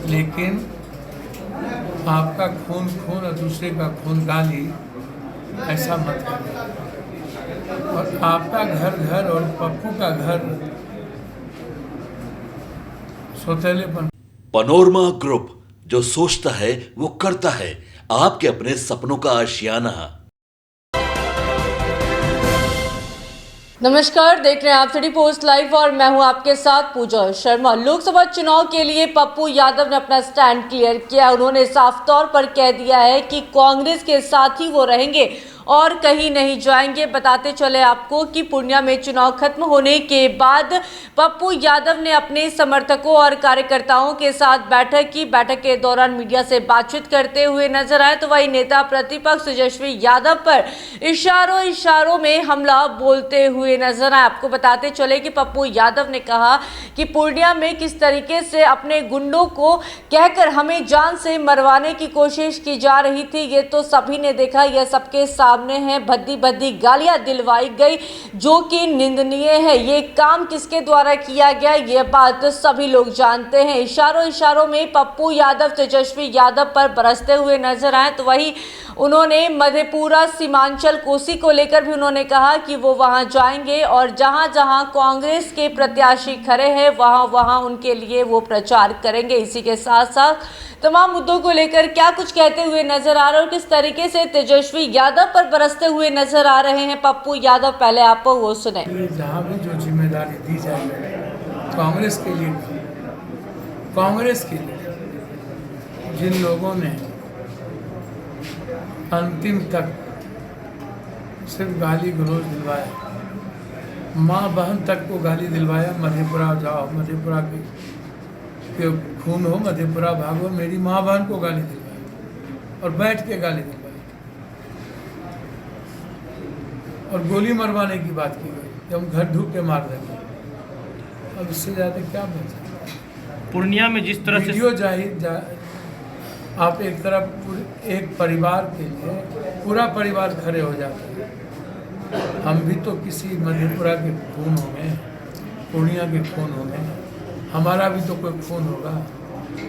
लेकिन आपका खून खून और दूसरे का खून गाली, ऐसा मत करिए। और आपका घर घर और पप्पू का घर सौतेलेपन। पनोरमा ग्रुप, जो सोचता है वो करता है। आपके अपने सपनों का आशियाना। नमस्कार, देख रहे हैं आप सिटी पोस्ट लाइव और मैं हूं आपके साथ पूजा शर्मा। लोकसभा चुनाव के लिए पप्पू यादव ने अपना स्टैंड क्लियर किया। उन्होंने साफ तौर पर कह दिया है कि कांग्रेस के साथ ही वो रहेंगे और कहीं नहीं जाएंगे। बताते चले आपको कि पूर्णिया में चुनाव खत्म होने के बाद पप्पू यादव ने अपने समर्थकों और कार्यकर्ताओं के साथ बैठक की। बैठक के दौरान मीडिया से बातचीत करते हुए नजर आए तो वही नेता प्रतिपक्ष तेजस्वी यादव पर इशारों में हमला बोलते हुए नजर आए। आपको बताते चले कि पप्पू यादव ने कहा कि पूर्णिया में किस तरीके से अपने गुंडों को कहकर हमें जान से मरवाने की कोशिश की जा रही थी, ये तो सभी ने देखा, यह सबके सामने है। भद्दी भद्दी गालियां दिलवाई गई जो कि निंदनीय है। ये काम किसके द्वारा किया गया, ये बात सभी लोग जानते हैं। इशारों में पप्पू यादव तेजस्वी यादव पर बरसते हुए नजर आए तो वही उन्होंने मधेपुरा सीमांचल कोसी को लेकर भी उन्होंने कहा कि वो वहां जाएंगे और जहां जहां कांग्रेस के प्रत्याशी खड़े हैं वहां उनके लिए वो प्रचार करेंगे। इसी के साथ साथ तमाम मुद्दों को लेकर क्या कुछ कहते हुए नजर आ रहे और किस तरीके से तेजस्वी यादव पर बरसते हुए नजर आ रहे हैं पप्पू यादव, पहले आप वो सुने। जहाँ भी जो जिम्मेदारी दी जाए कांग्रेस के लिए, जिन लोगों ने अंतिम तक सिर्फ गाली गलौज दिलवाया, माँ बहन तक को गाली दिलवाया, मधेपुरा जाओ, मधेपुरा के खून हो, मधेपुरा भागो, मेरी माँ बहन को गाली दिलवाई और बैठ के गाली दिलवाई और गोली मरवाने की बात की गई कि हम घर ढूक के मार देंगे। अब इससे ज़्यादा क्या बचा। पूर्णिया में जिस तरह से आप एक तरफ एक परिवार के लिए पूरा परिवार खड़े हो जाते हैं। हम भी तो किसी मधेपुरा के खून होंगे, पूर्णिया के खून होंगे, हमारा भी तो कोई खून होगा,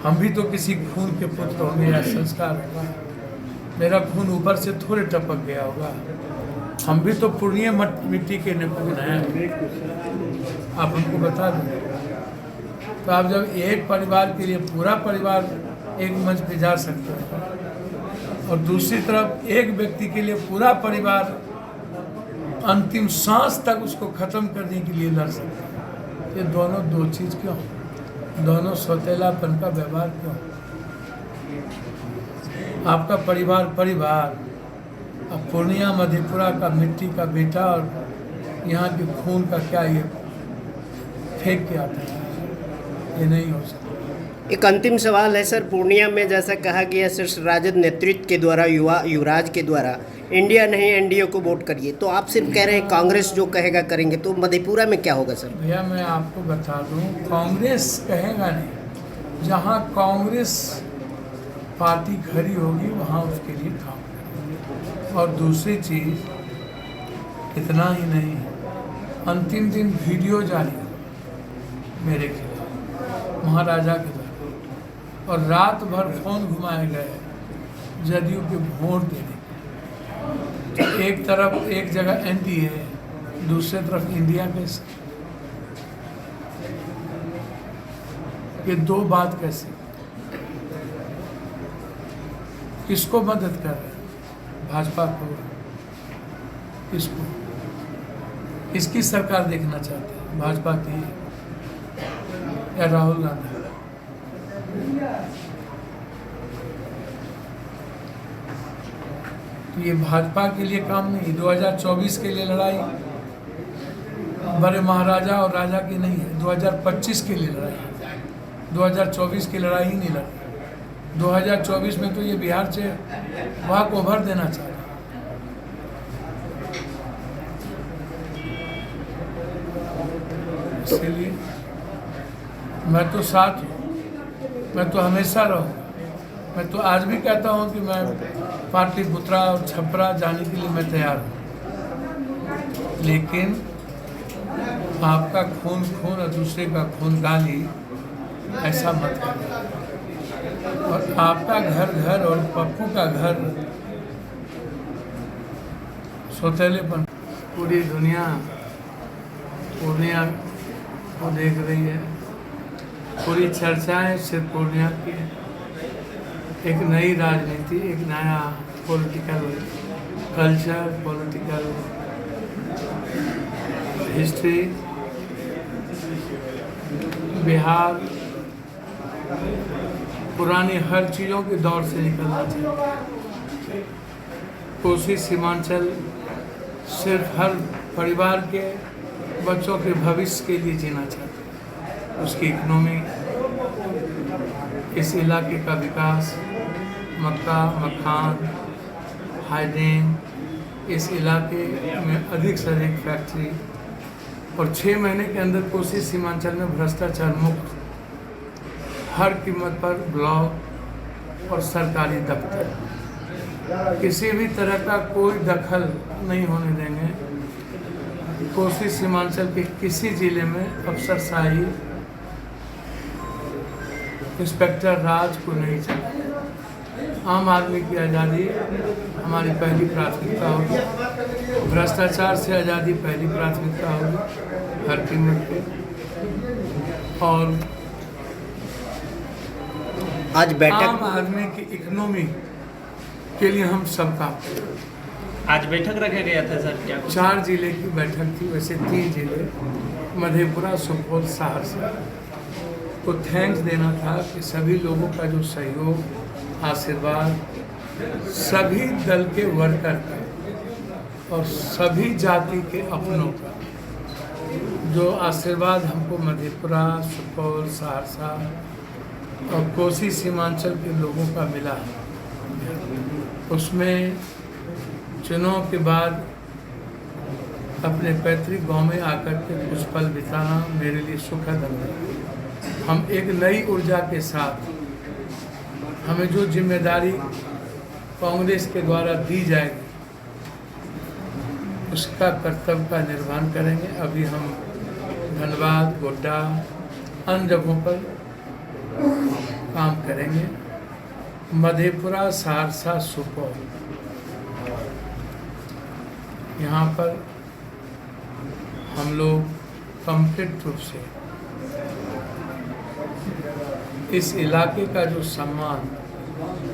हम भी तो किसी खून के पुत्र होंगे या संस्कार होगा। मेरा खून ऊपर से थोड़े टपक गया होगा, हम भी तो पूर्णिया मिट्टी के निपुण हैं। आप हमको बता दें। तो आप जब एक परिवार के लिए पूरा परिवार एक मंच पे जा सकते हैं और दूसरी तरफ एक व्यक्ति के लिए पूरा परिवार अंतिम सांस तक उसको खत्म करने के लिए लड़ सकते हैं, ये दोनों दो चीज़ क्यों, दोनों सौतेलापन का व्यवहार क्यों। आपका परिवार अब पूर्णिया मधेपुरा का मिट्टी का बेटा और यहाँ के खून का क्या ये फेंक के आता है, ये नहीं हो सकता। एक अंतिम सवाल है सर, पूर्णिया में जैसा कहा गया शीर्ष राजद नेतृत्व के द्वारा, युवराज के द्वारा इंडिया नहीं एनडीए को वोट करिए, तो आप सिर्फ कह रहे हैं कांग्रेस जो कहेगा करेंगे, तो मधेपुरा में क्या होगा सर? भैया मैं आपको बता दूं, कांग्रेस कहेगा नहीं, जहां कांग्रेस पार्टी खड़ी होगी वहां उसके लिए काम करेंगे। और दूसरी चीज़ इतना ही नहीं, अंतिम दिन वीडियो जारी मेरे खिलाफ महाराजा के द्वारा और रात भर फोन घुमाए गए जदयू के वोट देने। एक तरफ एक जगह एनडीए है, दूसरी तरफ इंडिया के। ये दो बात कैसे, किसको मदद कर रहे हैं, भाजपा को, किसको, किसकी सरकार देखना चाहते हैं, भाजपा की या राहुल गांधी? तो ये भाजपा के लिए काम नहीं, 2024 के लिए लड़ाई बड़े महाराजा और राजा की नहीं है, 2025 के लिए लड़ाई है। 2024 की लड़ाई ही नहीं लड़ी। 2024 में तो ये बिहार से वहाँ ओवर देना चाह रहा है। इसलिए मैं तो साथ हूँ, मैं तो हमेशा रहूँगा। मैं तो आज भी कहता हूँ कि मैं पाटलिपुत्रा और छपरा जाने के लिए मैं तैयार हूँ, लेकिन आपका खून खून और दूसरे का खून गाली, ऐसा मत करिए। आपका घर और पप्पू का घर सौतेलेपन। पूरी दुनिया पूर्णिया को देख रही है, पूरी चर्चाएं सिर्फ पूर्णिया की है। एक नई राजनीति, एक नया political culture, political history Bihar पुरानी हर चीज़ों के दौर से निकलना चाहिए। कोसी सीमांचल सिर्फ हर परिवार के बच्चों के भविष्य के लिए जीना चाहते हैं। उसकी इकोनॉमी, इस इलाके का विकास, मक्का, मखान, हाइडेन, इस इलाके में अधिक से अधिक फैक्ट्री और 6 महीने के अंदर कोसी सीमांचल में भ्रष्टाचार मुक्त हर कीमत पर ब्लॉक और सरकारी दफ्तर, किसी भी तरह का कोई दखल नहीं होने देंगे। कोसी सीमांचल के किसी जिले में अफसरशाही, इंस्पेक्टर राज को नहीं चाहिए। आम आदमी की आज़ादी हमारी पहली प्राथमिकता होगी, भ्रष्टाचार से आज़ादी पहली प्राथमिकता होगी हर कीमत पे। और आज बैठक आम आदमी की इकोनॉमी के लिए हम सब काम करें। आज बैठक रखा गया था सर, क्या 4 जिले की बैठक थी, वैसे 3 जिले मधेपुरा, सुपौल, सहरसा को थैंक्स देना था कि सभी लोगों का जो सहयोग, आशीर्वाद, सभी दल के वर्कर का और सभी जाति के अपनों का जो आशीर्वाद हमको मधेपुरा, सुपौल, सहरसा और कोसी सीमांचल के लोगों का मिला, उसमें चुनाव के बाद अपने पैतृक गांव में आकर के कुछ पल बिताना मेरे लिए सुखद अनुभव। हम एक नई ऊर्जा के साथ हमें जो जिम्मेदारी कांग्रेस के द्वारा दी जाएगी उसका कर्तव्य का निर्वहन करेंगे। अभी हम धनबाद, गोड्डा, अन्य जगहों पर काम करेंगे। मधेपुरा, सहरसा, सुपौल, यहाँ पर हम लोग कंप्लीट रूप से इस इलाके का जो सम्मान,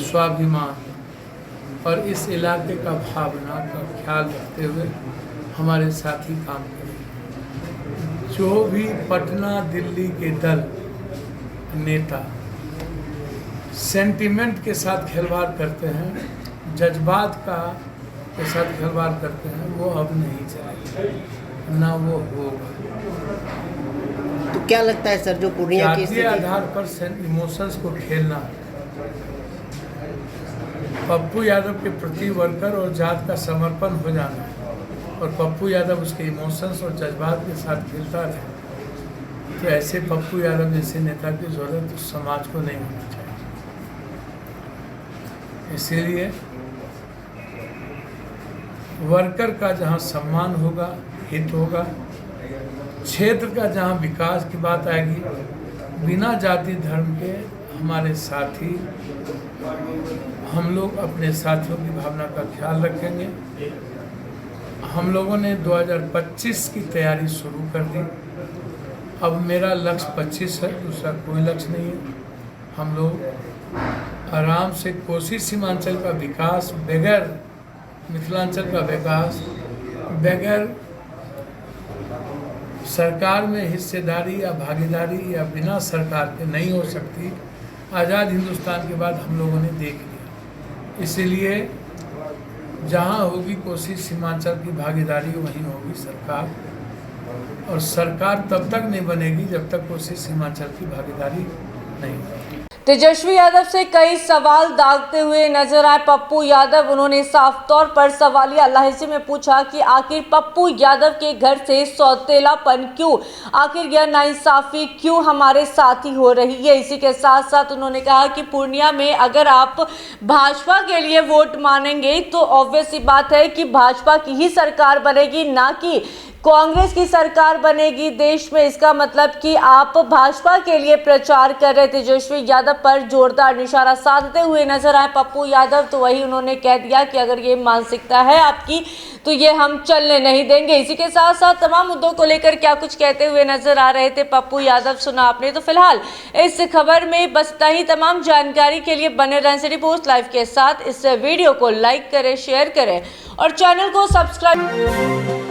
स्वाभिमान और इस इलाके का भावना का ख्याल रखते हुए हमारे साथी काम करें। जो भी पटना, दिल्ली के दल नेता सेंटिमेंट के साथ खिलवाड़ करते हैं, जज्बात के साथ खिलवाड़ करते हैं, वो अब नहीं चलेगा, ना वो होगा। तो क्या लगता है सर, जो पूर्णिया की जातीय आधार पर इमोशंस को खेलना पप्पू यादव के प्रति वर्कर और जात का समर्पण हो जाना और पप्पू यादव उसके इमोशंस और जज्बात के साथ खेलता रहे, तो ऐसे पप्पू यादव जैसे नेता की जरूरत उस समाज को नहीं होनी चाहिए। इसीलिए वर्कर का जहाँ सम्मान होगा, हित होगा, क्षेत्र का जहाँ विकास की बात आएगी, बिना जाति धर्म के हमारे साथी, हम लोग अपने साथियों की भावना का ख्याल रखेंगे। हम लोगों ने 2025 की तैयारी शुरू कर दी। अब मेरा लक्ष्य 25 है, दूसरा कोई लक्ष्य नहीं है। हम लोग आराम से कोसी सीमांचल का विकास बगैर मिथिलांचल का विकास बगैर सरकार में हिस्सेदारी या भागीदारी या बिना सरकार के नहीं हो सकती। आज़ाद हिंदुस्तान के बाद हम लोगों ने देख लिया। इसीलिए जहाँ होगी कोसी सीमांचल की भागीदारी वहीं होगी सरकार, और सरकार तब तक नहीं बनेगी जब तक कोसी सीमांचल की भागीदारी नहीं होगी। तेजस्वी यादव से कई सवाल दागते हुए नजर आए पप्पू यादव। उन्होंने साफ तौर पर सवालिया लहजे में पूछा कि आखिर पप्पू यादव के घर से सौतेलापन क्यों, आखिर यह नाइंसाफी क्यों हमारे साथ ही हो रही है। इसी के साथ साथ उन्होंने कहा कि पूर्णिया में अगर आप भाजपा के लिए वोट मानेंगे तो ऑब्वियस सी बात है कि भाजपा की ही सरकार बनेगी, ना कि कांग्रेस की सरकार बनेगी देश में, इसका मतलब कि आप भाजपा के लिए प्रचार कर रहे तेजस्वी यादव पर जोरदार निशाना साधते हुए नजर आए पप्पू यादव। तो वही उन्होंने कह दिया कि अगर ये मानसिकता है आपकी तो ये हम चलने नहीं देंगे। इसी के साथ साथ तमाम मुद्दों को लेकर क्या कुछ कहते हुए नजर आ रहे थे पप्पू यादव, सुना आपने। तो फिलहाल इस खबर में बस इतना ही। तमाम जानकारी के लिए बने रहें सिटी पोस्ट लाइव के साथ। इस वीडियो को लाइक करें, शेयर करें और चैनल को सब्सक्राइब।